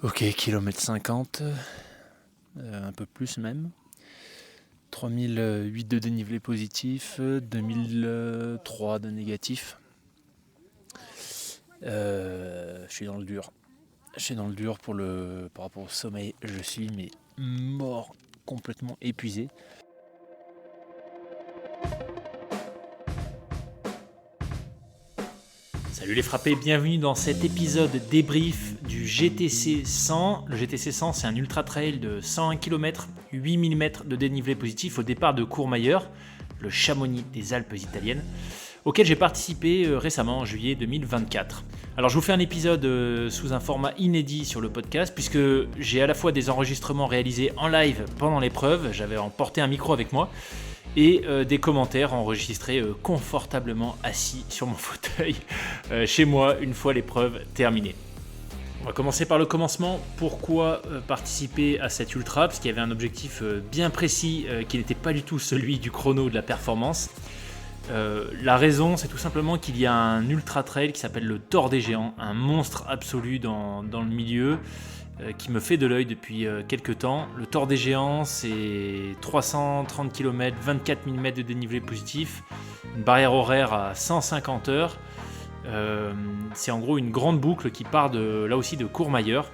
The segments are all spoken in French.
Ok, kilomètre 50, un peu plus même. 3008 de dénivelé positif, 2003 de négatif. Je suis dans le dur. Je suis dans le dur par rapport au sommeil. Je suis mais mort, complètement épuisé. Salut les frappés, bienvenue dans cet épisode débrief du GTC 100. Le GTC 100, c'est un ultra trail de 101 km, 8000 mètres de dénivelé positif au départ de Courmayeur, le Chamonix des Alpes italiennes, auquel j'ai participé récemment en juillet 2024. Alors je vous fais un épisode sous un format inédit sur le podcast, puisque j'ai à la fois des enregistrements réalisés en live pendant l'épreuve, j'avais emporté un micro avec moi, et des commentaires enregistrés confortablement assis sur mon fauteuil chez moi une fois l'épreuve terminée. On va commencer par le commencement. Pourquoi participer à cette ultra ? Parce qu'il y avait un objectif bien précis qui n'était pas du tout celui du chrono de la performance. La raison, c'est tout simplement qu'il y a un ultra trail qui s'appelle le Thor des Géants, un monstre absolu dans le milieu, qui me fait de l'œil depuis quelques temps. Le Thor des Géants, c'est 330 km, 24 000 mètres de dénivelé positif, une barrière horaire à 150 heures. C'est en gros une grande boucle qui part là aussi de Courmayeur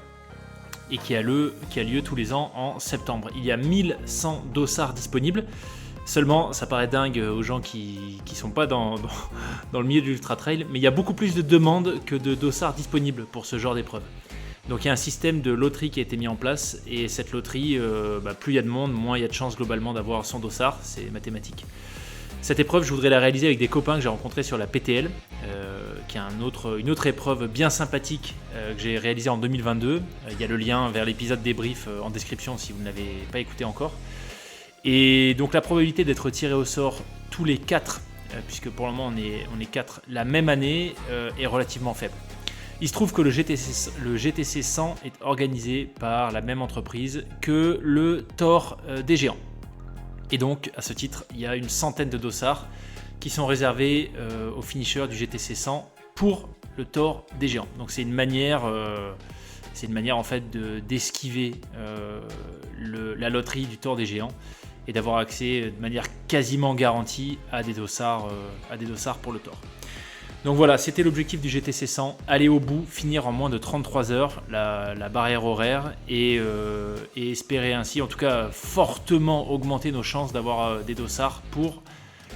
et qui a lieu tous les ans en septembre. Il y a 1100 dossards disponibles. Seulement, ça paraît dingue aux gens qui sont pas dans le milieu de l'ultra trail, mais il y a beaucoup plus de demandes que de dossards disponibles pour ce genre d'épreuve. Donc il y a un système de loterie qui a été mis en place, et cette loterie, plus il y a de monde, moins il y a de chances globalement d'avoir son dossard, c'est mathématique. Cette épreuve, je voudrais la réaliser avec des copains que j'ai rencontrés sur la PTL, qui est une autre épreuve bien sympathique que j'ai réalisée en 2022. Il y a le lien vers l'épisode débrief en description si vous ne l'avez pas écouté encore. Et donc la probabilité d'être tiré au sort tous les 4, puisque pour le moment on est 4 la même année, est relativement faible. Il se trouve que le GTC 100 est organisé par la même entreprise que le Thor des Géants. Et donc, à ce titre, il y a une centaine de dossards qui sont réservés aux finishers du GTC 100 pour le Thor des Géants. Donc c'est une manière en fait d'esquiver la loterie du Thor des Géants et d'avoir accès de manière quasiment garantie à des dossards pour le Thor. Donc voilà, c'était l'objectif du GTC 100, aller au bout, finir en moins de 33 heures la barrière horaire et espérer ainsi, en tout cas fortement augmenter nos chances d'avoir des dossards pour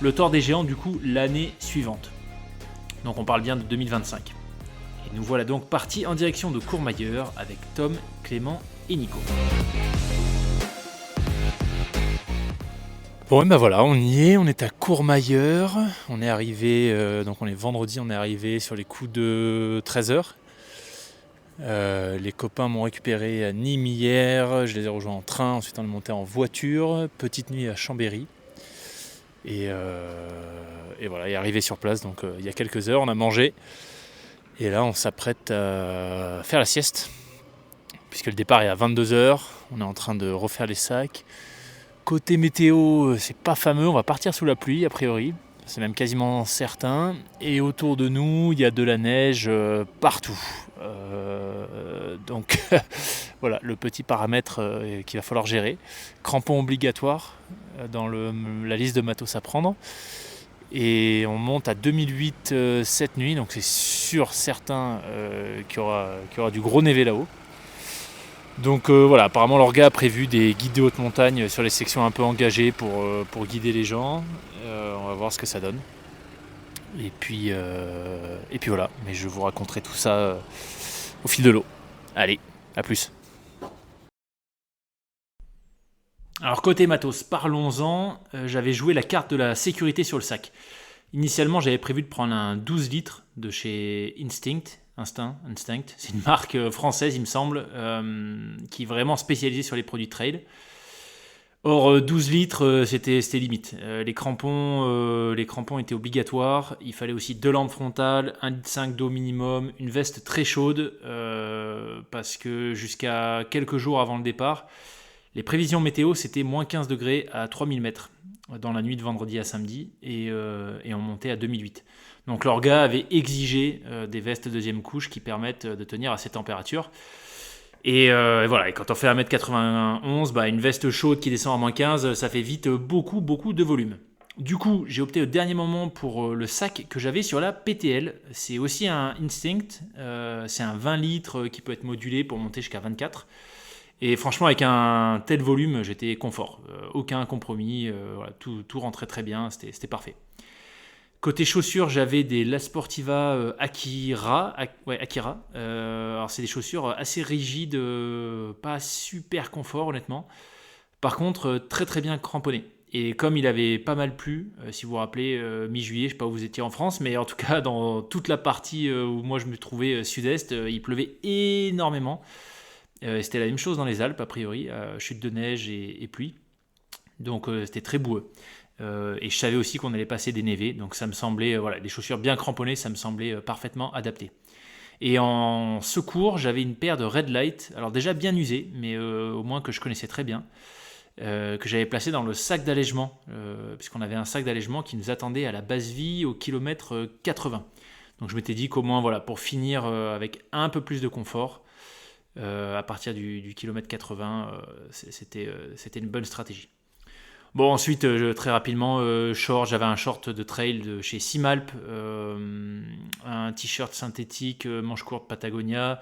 le Thor des Géants du coup l'année suivante. Donc on parle bien de 2025. Et nous voilà donc partis en direction de Courmayeur avec Tom, Clément et Nico. Bon, et ben voilà, on y est, on est à Courmayeur, on est arrivé, donc on est vendredi, on est arrivé sur les coups de 13h. Les copains m'ont récupéré à Nîmes hier, je les ai rejoints en train, ensuite on est monté en voiture, petite nuit à Chambéry. Et voilà, et arrivé sur place, donc il y a quelques heures, on a mangé. Et là, on s'apprête à faire la sieste, puisque le départ est à 22h, on est en train de refaire les sacs. Côté météo, c'est pas fameux, on va partir sous la pluie a priori, c'est même quasiment certain. Et autour de nous, il y a de la neige partout. Donc voilà, le petit paramètre qu'il va falloir gérer. Crampons obligatoires dans la liste de matos à prendre. Et on monte à 2008 cette nuit, donc c'est sûr certain qu'il y aura du gros névé là-haut. Donc voilà, apparemment l'orga a prévu des guides de haute montagne sur les sections un peu engagées pour guider les gens. On va voir ce que ça donne. Et puis voilà, mais je vous raconterai tout ça au fil de l'eau. Allez, à plus. Alors côté matos, parlons-en. J'avais joué la carte de la sécurité sur le sac. Initialement, j'avais prévu de prendre un 12 litres de chez Instinct, c'est une marque française il me semble, qui est vraiment spécialisée sur les produits trail. Or 12 litres c'était limite. Les crampons étaient obligatoires, il fallait aussi 2 lampes frontales, 1,5 litre d'eau minimum, une veste très chaude, parce que jusqu'à quelques jours avant le départ, les prévisions météo c'était moins 15 degrés à 3000 mètres dans la nuit de vendredi à samedi, et on montait à 2008. Donc l'orga avait exigé des vestes deuxième couche qui permettent de tenir à ces températures. Et voilà, et quand on fait 1m91, une veste chaude qui descend à moins 15, ça fait vite beaucoup de volume. Du coup, j'ai opté au dernier moment pour le sac que j'avais sur la PTL. C'est aussi un Instinct, c'est un 20 litres qui peut être modulé pour monter jusqu'à 24. Et franchement, avec un tel volume, j'étais confort. Aucun compromis, voilà, tout rentrait très bien, c'était parfait. Côté chaussures, j'avais des La Sportiva Akira. Alors, c'est des chaussures assez rigides, pas super confort, honnêtement. Par contre, très très bien cramponnées. Et comme il avait pas mal plu, si vous vous rappelez, mi-juillet, je ne sais pas où vous étiez en France, mais en tout cas, dans toute la partie où moi je me trouvais sud-est, il pleuvait énormément. C'était la même chose dans les Alpes, a priori, chute de neige et pluie. Donc c'était très boueux. Et je savais aussi qu'on allait passer des névés, donc ça me semblait, des chaussures bien cramponnées, ça me semblait parfaitement adapté. Et en secours, j'avais une paire de Red Light, alors déjà bien usée, mais au moins que je connaissais très bien, que j'avais placé dans le sac d'allègement, puisqu'on avait un sac d'allègement qui nous attendait à la base vie au kilomètre 80. Donc je m'étais dit qu'au moins, voilà, pour finir avec un peu plus de confort, à partir du kilomètre 80, c'était une bonne stratégie. Bon, ensuite, très rapidement, j'avais un short de trail de chez Simalp, un t-shirt synthétique, manche courte Patagonia,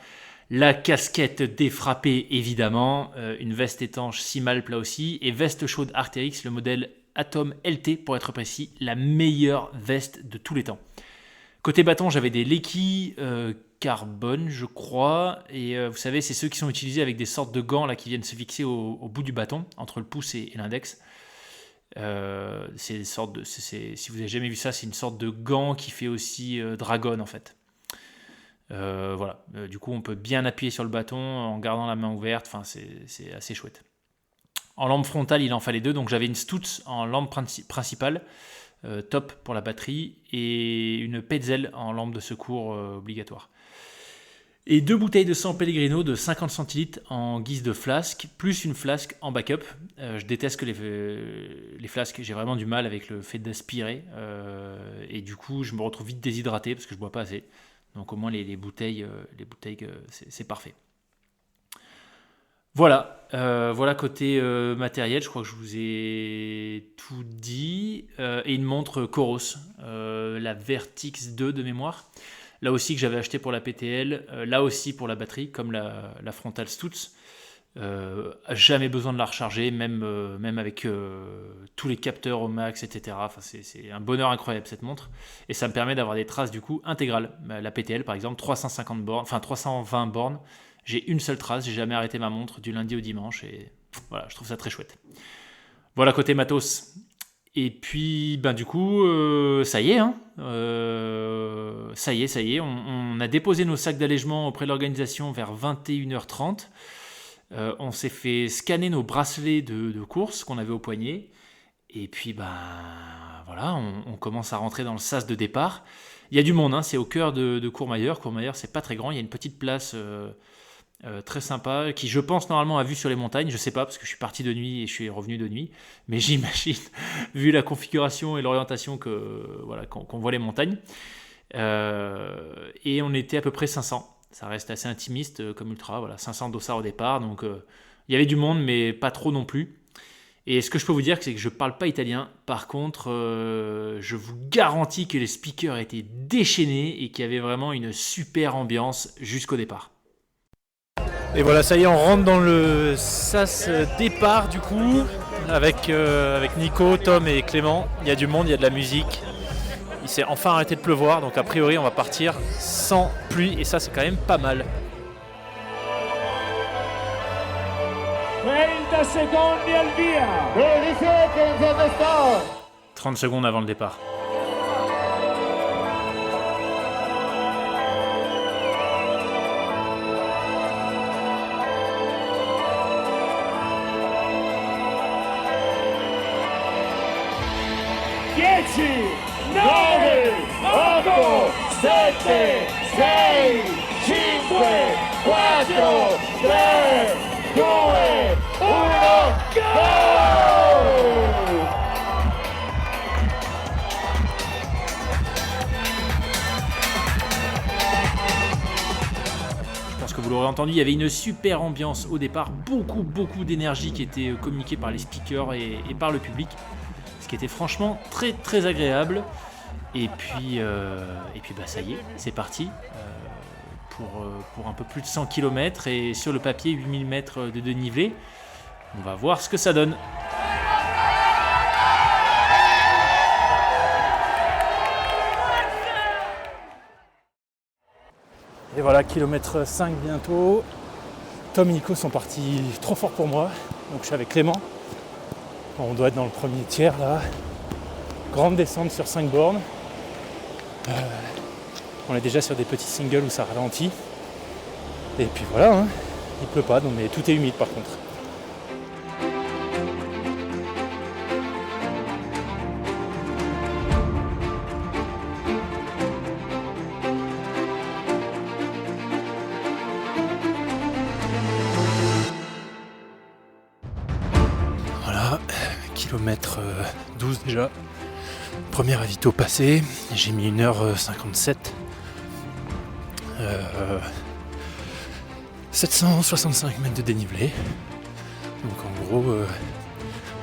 la casquette défrappée évidemment, une veste étanche Simalp là aussi, et veste chaude Arc'teryx, le modèle Atom LT pour être précis, la meilleure veste de tous les temps. Côté bâton, j'avais des Lecky carbone, je crois, et vous savez, c'est ceux qui sont utilisés avec des sortes de gants là, qui viennent se fixer au bout du bâton, entre le pouce et l'index. C'est une sorte de, si vous n'avez jamais vu ça, c'est une sorte de gant qui fait aussi dragon en fait. Voilà. Du coup, on peut bien appuyer sur le bâton en gardant la main ouverte. Enfin, c'est assez chouette. En lampe frontale, il en fallait 2, donc j'avais une Stutz en lampe principale, top pour la batterie, et une Petzl en lampe de secours obligatoire. Et 2 bouteilles de sang Pellegrino de 50 centilitres en guise de flasque, plus une flasque en backup. Je déteste que les flasques, j'ai vraiment du mal avec le fait d'aspirer. Et du coup, je me retrouve vite déshydraté parce que je ne bois pas assez. Donc au moins les bouteilles, c'est parfait. Voilà, voilà côté matériel, je crois que je vous ai tout dit. Et une montre Coros, la Vertix 2 de mémoire. Là aussi que j'avais acheté pour la PTL, là aussi pour la batterie, comme la frontale Stutz. Jamais besoin de la recharger, même avec tous les capteurs au max, etc. Enfin, c'est un bonheur incroyable cette montre. Et ça me permet d'avoir des traces du coup intégrales. La PTL par exemple, 350 bornes, enfin 320 bornes. J'ai une seule trace, j'ai jamais arrêté ma montre du lundi au dimanche. Et voilà, je trouve ça très chouette. Voilà côté matos. Et puis, du coup, ça y est, hein. Ça y est, on a déposé nos sacs d'allègement auprès de l'organisation vers 21h30. On s'est fait scanner nos bracelets de course qu'on avait au poignet. Et puis, voilà, on commence à rentrer dans le sas de départ. Il y a du monde, hein, c'est au cœur de Courmayeur. Courmayeur, c'est pas très grand, il y a une petite place très sympa, qui je pense normalement a vue sur les montagnes, je sais pas parce que je suis parti de nuit et je suis revenu de nuit, mais j'imagine, vu la configuration et l'orientation qu'on voit les montagnes. Et on était à peu près 500, ça reste assez intimiste comme ultra, voilà, 500 dossards au départ, donc il y avait du monde mais pas trop non plus. Et ce que je peux vous dire, c'est que je parle pas italien, par contre je vous garantis que les speakers étaient déchaînés et qu'il y avait vraiment une super ambiance jusqu'au départ. Et voilà, ça y est, on rentre dans le sas départ du coup, avec Nico, Tom et Clément. Il y a du monde, il y a de la musique. Il s'est enfin arrêté de pleuvoir, donc a priori on va partir sans pluie, et ça c'est quand même pas mal. 30 secondi al via. 30 seconds at the start. 30 secondes avant le départ. Dieci, 9, 8, 7, 6, 5, 4, 3, 2, 1, go! l'aurais entendu, il y avait une super ambiance au départ, beaucoup d'énergie qui était communiquée par les speakers et par le public, ce qui était franchement très très agréable. Et puis ça y est, c'est parti pour un peu plus de 100 km et sur le papier 8000 mètres de dénivelé. On va voir ce que ça donne. Et voilà, kilomètre 5 bientôt. Tom et Nico sont partis trop fort pour moi. Donc je suis avec Clément. On doit être dans le premier tiers là. Grande descente sur 5 bornes. On est déjà sur des petits singles où ça ralentit. Et puis voilà, hein. Il pleut pas, donc, mais tout est humide par contre. Voilà, kilomètre 12 déjà. Premier ravito passé, j'ai mis 1h57. 765 mètres de dénivelé. Donc en gros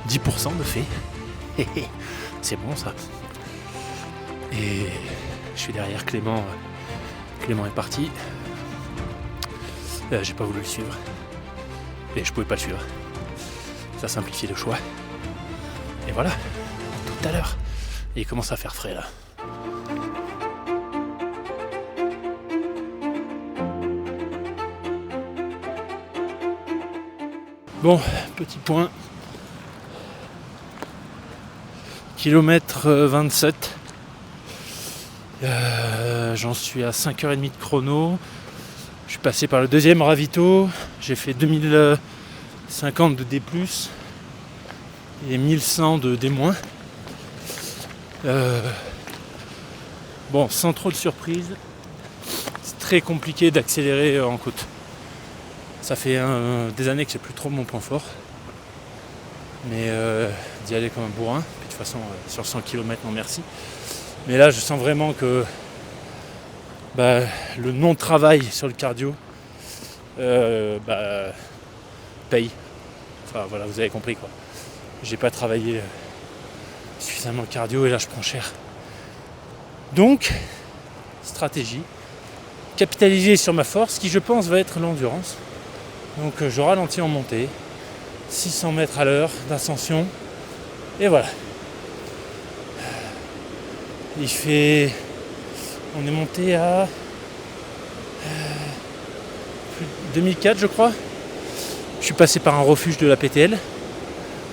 10% de fait. C'est bon ça. Et je suis derrière Clément. Clément est parti. J'ai pas voulu le suivre. Et je pouvais pas le suivre. Ça simplifie le choix. Et voilà, tout à l'heure. Et il commence à faire frais là. Bon, petit point. Kilomètre 27. J'en suis à 5h30 de chrono. Je suis passé par le deuxième ravito. J'ai fait 2050 de D+, et 1100 de D-. Bon, sans trop de surprise. C'est très compliqué d'accélérer en côte. Ça fait des années que c'est plus trop mon point fort. Mais d'y aller comme un bourrin. Puis de toute façon, sur 100 km, non merci. Mais là, je sens vraiment que le non-travail sur le cardio paye. Enfin voilà, vous avez compris quoi. J'ai pas travaillé suffisamment le cardio et là je prends cher. Donc, stratégie. Capitaliser sur ma force qui je pense va être l'endurance. Donc je ralentis en montée. 600 mètres à l'heure d'ascension. Et voilà. On est monté à 2004 je crois. Je suis passé par un refuge de la PTL.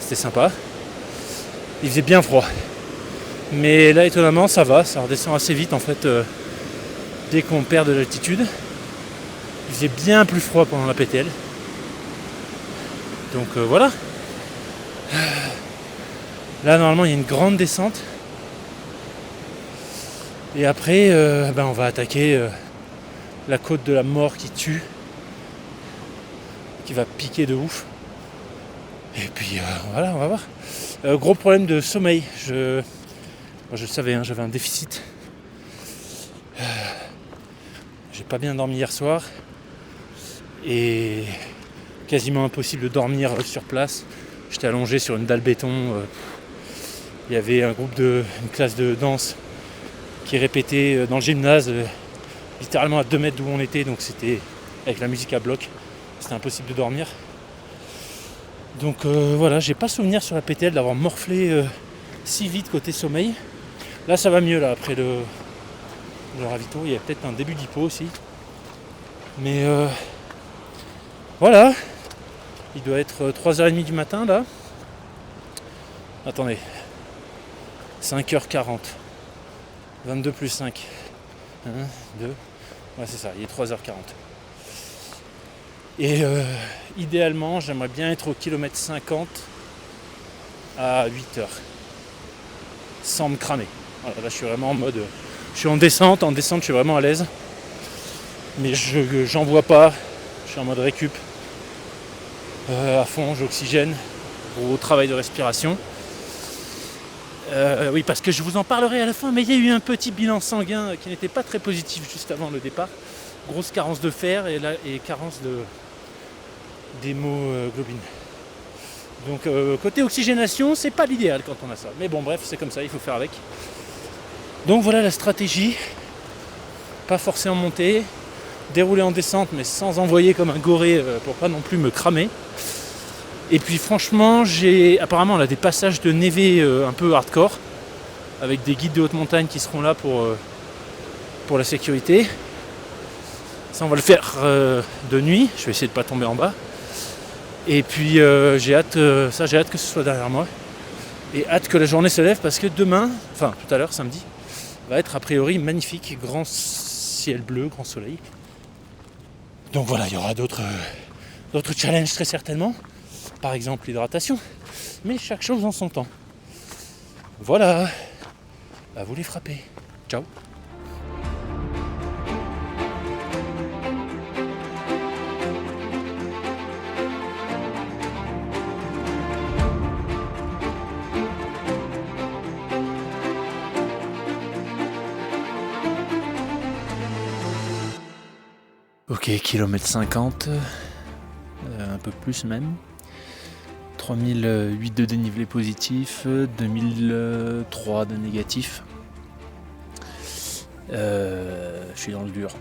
C'était sympa. Il faisait bien froid. Mais là étonnamment ça va, ça redescend assez vite en fait dès qu'on perd de l'altitude. Il faisait bien plus froid pendant la PTL. Donc voilà. Là normalement il y a une grande descente. Et après on va attaquer la côte de la mort qui tue. Qui va piquer de ouf. Et puis voilà, on va voir. Gros problème de sommeil. Je le savais, j'avais un déficit. J'ai pas bien dormi hier soir. Et quasiment impossible de dormir sur place. J'étais allongé sur une dalle béton. Il y avait une classe de danse qui répétait dans le gymnase, littéralement à 2 mètres d'où on était. Donc c'était avec la musique à bloc. C'était impossible de dormir. Donc voilà, j'ai pas souvenir sur la PTL d'avoir morflé si vite côté sommeil. Là ça va mieux là après le ravito, il y a peut-être un début d'hypo aussi. Mais voilà. Il doit être 3h30 du matin là. Attendez. 5h40. 22 plus 5. 1, 2. Ouais c'est ça, il est 3h40. Et idéalement, j'aimerais bien être au kilomètre 50 à 8h. Sans me cramer. Voilà, là je suis vraiment en mode... Je suis en descente je suis vraiment à l'aise. Mais j'en vois pas. Je suis en mode récup. À fond, j'oxygène. Gros travail de respiration. Oui, parce que je vous en parlerai à la fin, mais il y a eu un petit bilan sanguin qui n'était pas très positif juste avant le départ. grosse carence de fer et carence d'hémoglobine. Donc côté oxygénation, c'est pas l'idéal quand on a ça. Mais bon, bref, c'est comme ça, il faut faire avec. Donc voilà la stratégie. Pas forcer en montée, dérouler en descente, mais sans envoyer comme un goré pour pas non plus me cramer. Et puis franchement, apparemment on a des passages de névé un peu hardcore, avec des guides de haute montagne qui seront là pour la sécurité. Ça, on va le faire de nuit. Je vais essayer de pas tomber en bas. Et puis j'ai hâte que ce soit derrière moi. Et hâte que la journée se lève parce que demain, enfin tout à l'heure, samedi, va être a priori magnifique, grand ciel bleu, grand soleil. Donc voilà, il y aura d'autres challenges très certainement. Par exemple l'hydratation. Mais chaque chose en son temps. Voilà. À vous les frapper. Ciao. Ok, kilomètre 50, un peu plus même. 3008 de dénivelé positif, 2003 de négatif. Je suis dans le dur.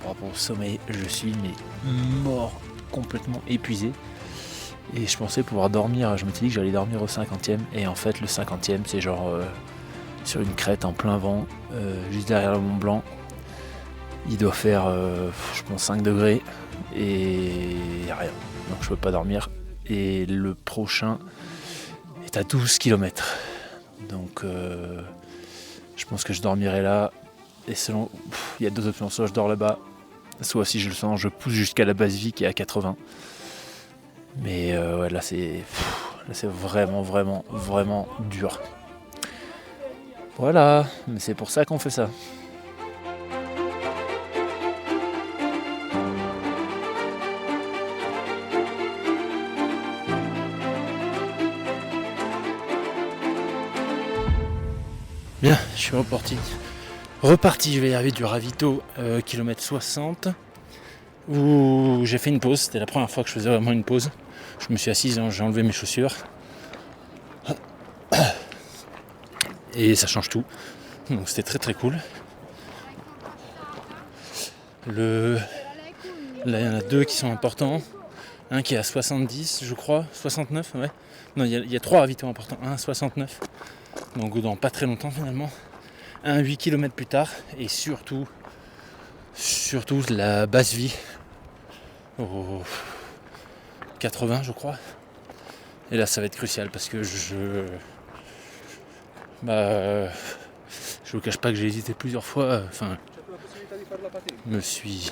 Par rapport au sommeil. Je suis mort, complètement épuisé. Et je pensais pouvoir dormir. Je me suis dit que j'allais dormir au 50e. Et en fait, le 50e, c'est genre sur une crête en plein vent, juste derrière le Mont Blanc. Il doit faire, je pense, 5 degrés. Et rien. Donc je peux pas dormir. Et le prochain est à 12 km. Donc je pense que je dormirai là. Et selon, il y a deux options. Soit je dors là-bas, soit si je le sens, je pousse jusqu'à la base vie qui est à 80. Mais ouais, là c'est vraiment, vraiment, vraiment dur. Voilà, mais c'est pour ça qu'on fait ça. Bien, je suis reparti, je vais y arriver du ravito, kilomètre 60, où j'ai fait une pause. C'était la première fois que je faisais vraiment une pause. Je me suis assis, j'ai enlevé mes chaussures. Et ça change tout. Donc c'était très très cool. Là, il y en a deux qui sont importants. Un qui est à 70, je crois, 69, ouais. Non, il y a trois ravitaux importants. Un à 69. Donc dans pas très longtemps finalement, un 8 km plus tard, et surtout la basse vie au 80 je crois. Et là ça va être crucial parce que je vous cache pas que j'ai hésité plusieurs fois, me suis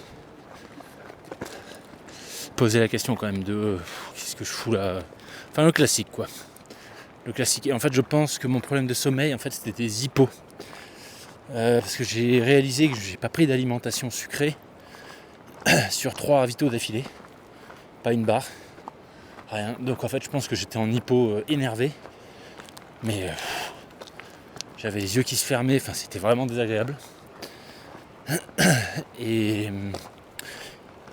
posé la question quand même de qu'est-ce que je fous là, enfin le classique quoi. Le classique. Et en fait, je pense que mon problème de sommeil, en fait, c'était des hippos. Parce que j'ai réalisé que j'ai pas pris d'alimentation sucrée sur 3 ravitaux d'affilée. Pas une barre. Rien. Donc en fait, je pense que j'étais en hypo énervé. Mais j'avais les yeux qui se fermaient. Enfin, c'était vraiment désagréable. Et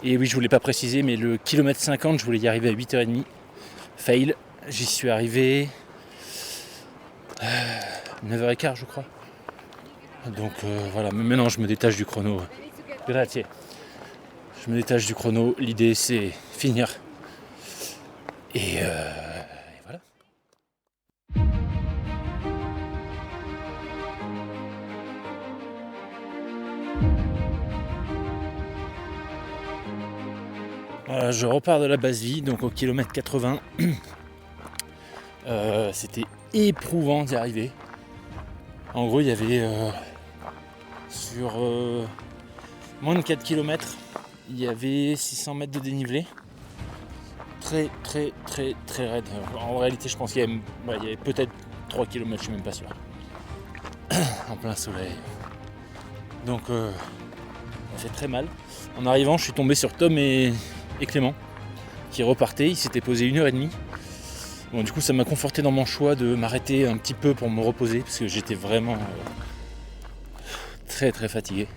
oui, je voulais pas préciser, mais le kilomètre 50, je voulais y arriver à 8h30. Fail. J'y suis arrivé 9h15 je crois. Donc voilà, mais maintenant je me détache du chrono. Grazie. Je me détache du chrono, l'idée c'est finir. Et voilà. Voilà, je repars de la base vie, donc au kilomètre 80. C'était éprouvant d'y arriver. En gros, il y avait sur moins de 4 km, il y avait 600 mètres de dénivelé. Très très très très raide. En réalité, je pense qu'il y avait peut-être 3 km, je suis même pas sûr. En plein soleil. Donc ça fait très mal. En arrivant, je suis tombé sur Tom et Clément qui repartaient. Ils s'étaient posés 1h30. Bon, du coup, ça m'a conforté dans mon choix de m'arrêter un petit peu pour me reposer parce que j'étais vraiment très très fatigué.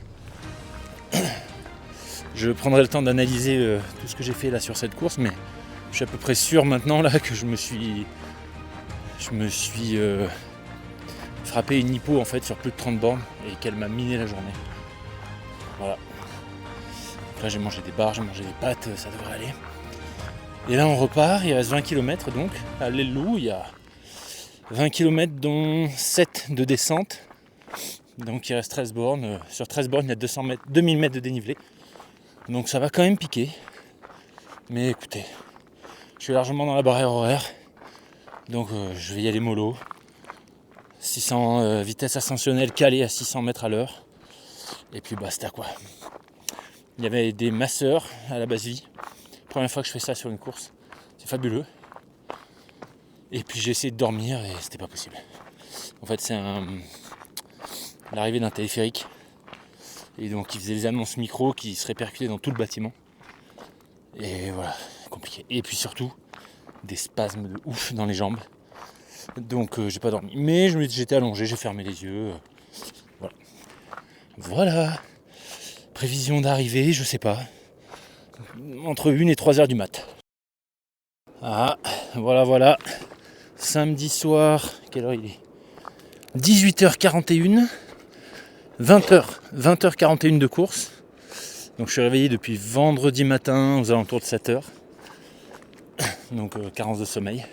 Je prendrai le temps d'analyser tout ce que j'ai fait là sur cette course, mais je suis à peu près sûr maintenant là que je me suis frappé une hypo en fait sur plus de 30 bornes et qu'elle m'a miné la journée. Voilà. Donc là j'ai mangé des barres, j'ai mangé des pâtes, ça devrait aller. Et là on repart, il reste 20 km donc à l'Ellou, il y a 20 km dont 7 de descente. Donc il reste 13 bornes. Sur 13 bornes il y a 2000 mètres de dénivelé. Donc ça va quand même piquer. Mais écoutez, je suis largement dans la barrière horaire. Donc je vais y aller mollo. 600 vitesse ascensionnelle calée à 600 mètres à l'heure. Et puis basta quoi. Il y avait des masseurs à la base vie. Première fois que je fais ça sur une course. C'est fabuleux. Et puis j'ai essayé de dormir et c'était pas possible. En fait c'est l'arrivée d'un téléphérique. Et donc il faisait des annonces micro qui se répercutaient dans tout le bâtiment. Et voilà, compliqué. Et puis surtout, des spasmes de ouf dans les jambes. Donc j'ai pas dormi. Mais j'étais allongé, j'ai fermé les yeux. Voilà. Prévision d'arrivée, je sais pas. Entre 1 et 3 heures du mat. Ah, voilà. Samedi soir, quelle heure il est ? 18h41. 20h41 de course. Donc je suis réveillé depuis vendredi matin aux alentours de 7h. Donc carence de sommeil.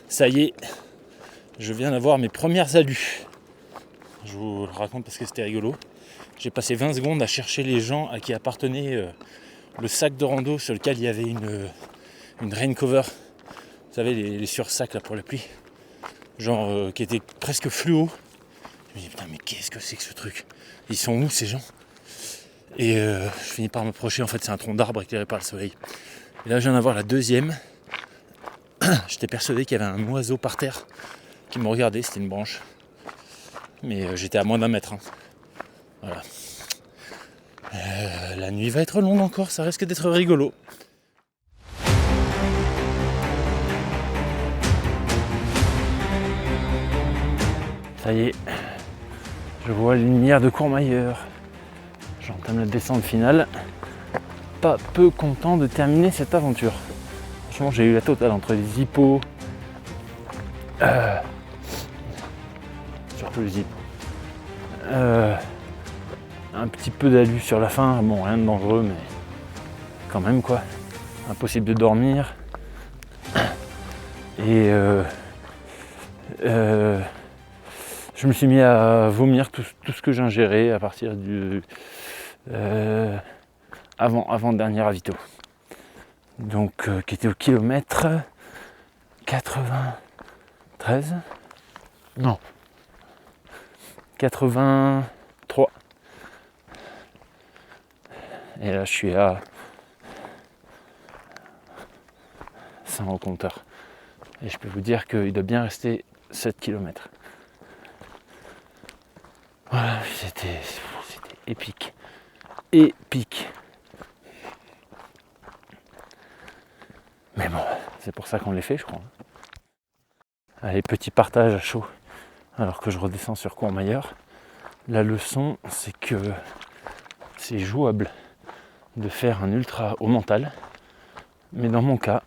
Ça y est, je viens d'avoir mes premières alus. Je vous le raconte parce que c'était rigolo. J'ai passé 20 secondes à chercher les gens à qui appartenait le sac de rando sur lequel il y avait une rain cover. Vous savez, les sursacs là pour la pluie. Genre qui était presque fluo. Je me dis putain mais qu'est-ce que c'est que ce truc ? Ils sont où ces gens ? Et je finis par m'approcher, en fait c'est un tronc d'arbre éclairé par le soleil. Et là je viens d'avoir la deuxième. J'étais persuadé qu'il y avait un oiseau par terre qui me regardait, c'était une branche. Mais j'étais à moins d'1 mètre. Voilà. La nuit va être longue encore, ça risque d'être rigolo. Ça y est, je vois la lumière de Courmayeur. J'entame la descente finale. Pas peu content de terminer cette aventure. Franchement, j'ai eu la totale entre les hippos. Surtout les hippos. Un petit peu d'alu sur la fin. Bon, rien de dangereux, mais quand même quoi. Impossible de dormir. Et je me suis mis à vomir tout ce que j'ingérais à partir du avant dernier ravito. Donc qui était au kilomètre 93. Non. 83. Et là je suis à 100 au compteur. Et je peux vous dire qu'il doit bien rester 7 km. Voilà, c'était épique. Épique. Mais bon, c'est pour ça qu'on les fait, je crois. Allez, petit partage à chaud, alors que je redescends sur Courmayeur. La leçon, c'est que c'est jouable de faire un ultra au mental. Mais dans mon cas,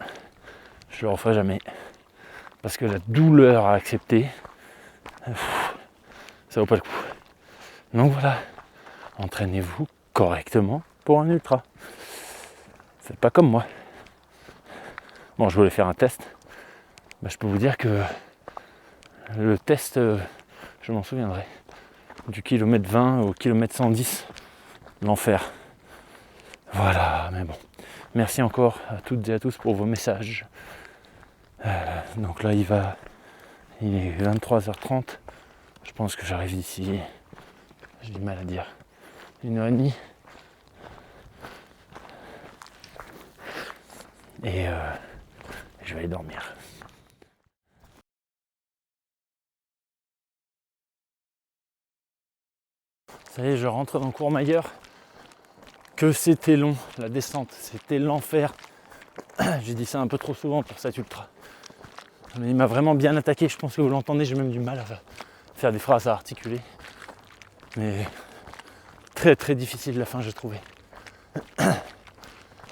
je le referai jamais. Parce que la douleur à accepter, ça vaut pas le coup. Donc voilà, entraînez-vous correctement pour un ultra. Faites pas comme moi. Bon, je voulais faire un test. Je peux vous dire que le test, je m'en souviendrai. Du kilomètre 20 au kilomètre 110, l'enfer. Voilà, mais bon. Merci encore à toutes et à tous pour vos messages. Donc là, il est 23h30. Je pense que j'arrive d'ici, j'ai du mal à dire, 1h30. Et je vais aller dormir. Ça y est, je rentre dans Courmayeur. Que c'était long, la descente, c'était l'enfer. J'ai dit ça un peu trop souvent pour cet ultra. Mais il m'a vraiment bien attaqué, je pense que vous l'entendez, j'ai même du mal à faire des phrases à articuler. Mais très très difficile la fin, j'ai trouvé.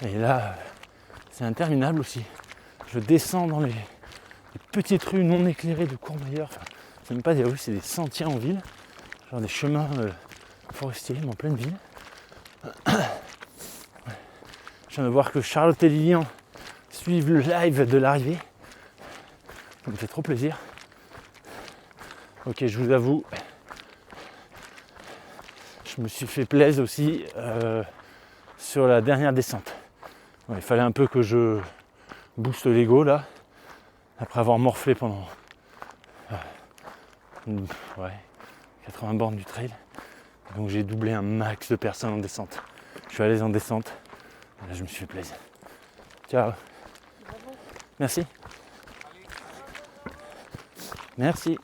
Et là, c'est interminable aussi. Je descends dans les petites rues non éclairées de Courmayeur. Enfin, c'est même pas des rues, c'est des sentiers en ville. Genre des chemins forestiers, mais en pleine ville. Je viens de voir que Charlotte et Lilian suivent le live de l'arrivée. Ça me fait trop plaisir. Ok, je vous avoue, je me suis fait plaisir aussi sur la dernière descente. Ouais, il fallait un peu que je booste l'ego là, après avoir morflé pendant 80 bornes du trail. Donc j'ai doublé un max de personnes en descente. Je suis à l'aise en descente. Là, je me suis fait plaisir. Ciao. Merci. Merci.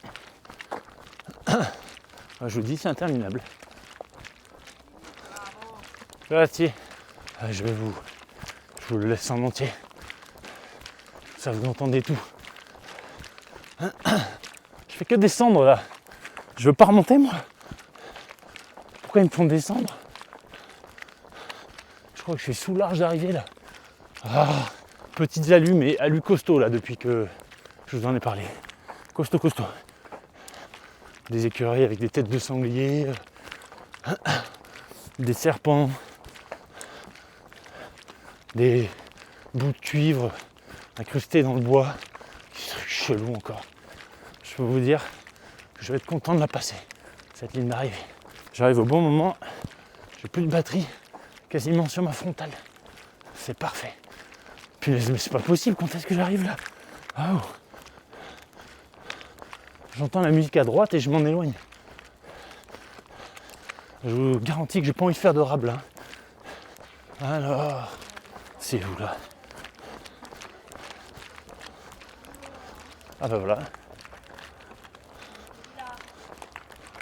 Je vous dis, c'est interminable. Grazie. Je vous le laisse en entier. Ça, vous entendez tout. Je fais que descendre là. Je veux pas remonter moi. Pourquoi ils me font descendre? Je crois que je suis sous l'arche d'arrivée là. Petites alus, mais alus costauds là depuis que je vous en ai parlé. Costaud. Des écureuils avec des têtes de sanglier, des serpents, des bouts de cuivre incrustés dans le bois. C'est chelou encore. Je peux vous dire que je vais être content de la passer, cette ligne d'arrivée. J'arrive au bon moment, j'ai plus de batterie, quasiment sur ma frontale. C'est parfait. Puis mais c'est pas possible, quand est-ce que j'arrive là? Oh. J'entends la musique à droite et je m'en éloigne. Je vous garantis que j'ai pas envie de faire de rable. Alors, c'est où là? Ah bah voilà.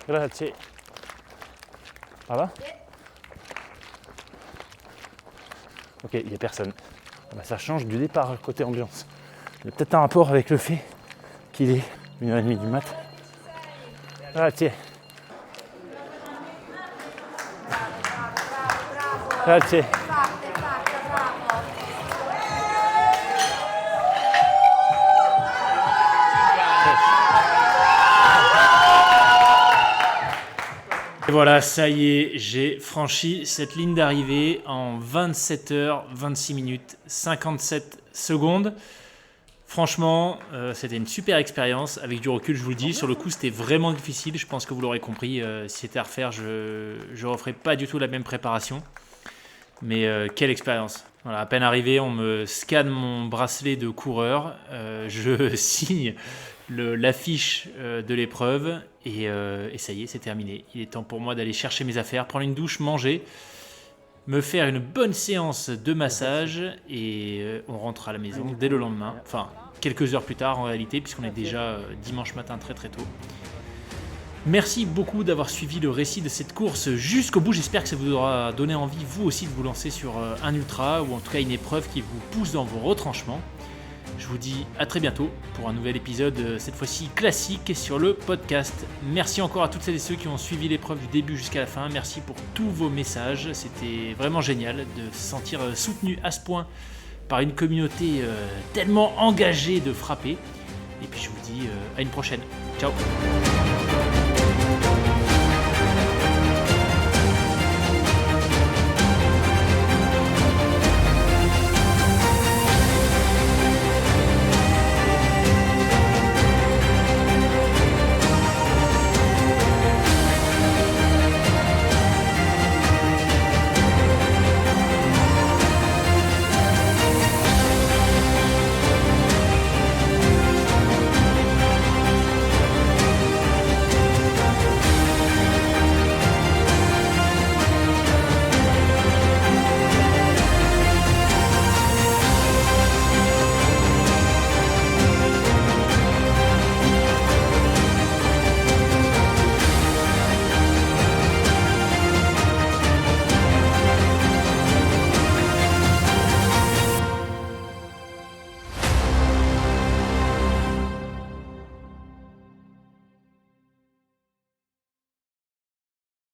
Grazie. Ça va? Ok, il n'y a personne. Bah, ça change du départ côté ambiance. Il y a peut-être un rapport avec le fait qu'il est 1h30 du mat. Grazie. Grazie. Et voilà, ça y est, j'ai franchi cette ligne d'arrivée en 27h26 57 secondes. Franchement, c'était une super expérience. Avec du recul, je vous le dis, sur le coup, c'était vraiment difficile. Je pense que vous l'aurez compris. Si c'était à refaire, je ne referais pas du tout la même préparation. Mais quelle expérience. Voilà, à peine arrivé, on me scanne mon bracelet de coureur. Je signe l'affiche de l'épreuve et ça y est, c'est terminé. Il est temps pour moi d'aller chercher mes affaires, prendre une douche, manger, me faire une bonne séance de massage et on rentre à la maison dès le lendemain. Enfin, quelques heures plus tard en réalité, puisqu'on est déjà dimanche matin très très tôt. Merci beaucoup d'avoir suivi le récit de cette course jusqu'au bout. J'espère que ça vous aura donné envie, vous aussi, de vous lancer sur un ultra ou en tout cas une épreuve qui vous pousse dans vos retranchements. Je vous dis à très bientôt pour un nouvel épisode, cette fois-ci classique, sur le podcast. Merci encore à toutes celles et ceux qui ont suivi l'épreuve du début jusqu'à la fin. Merci pour tous vos messages. C'était vraiment génial de se sentir soutenu à ce point par une communauté tellement engagée de frapper. Et puis je vous dis à une prochaine. Ciao.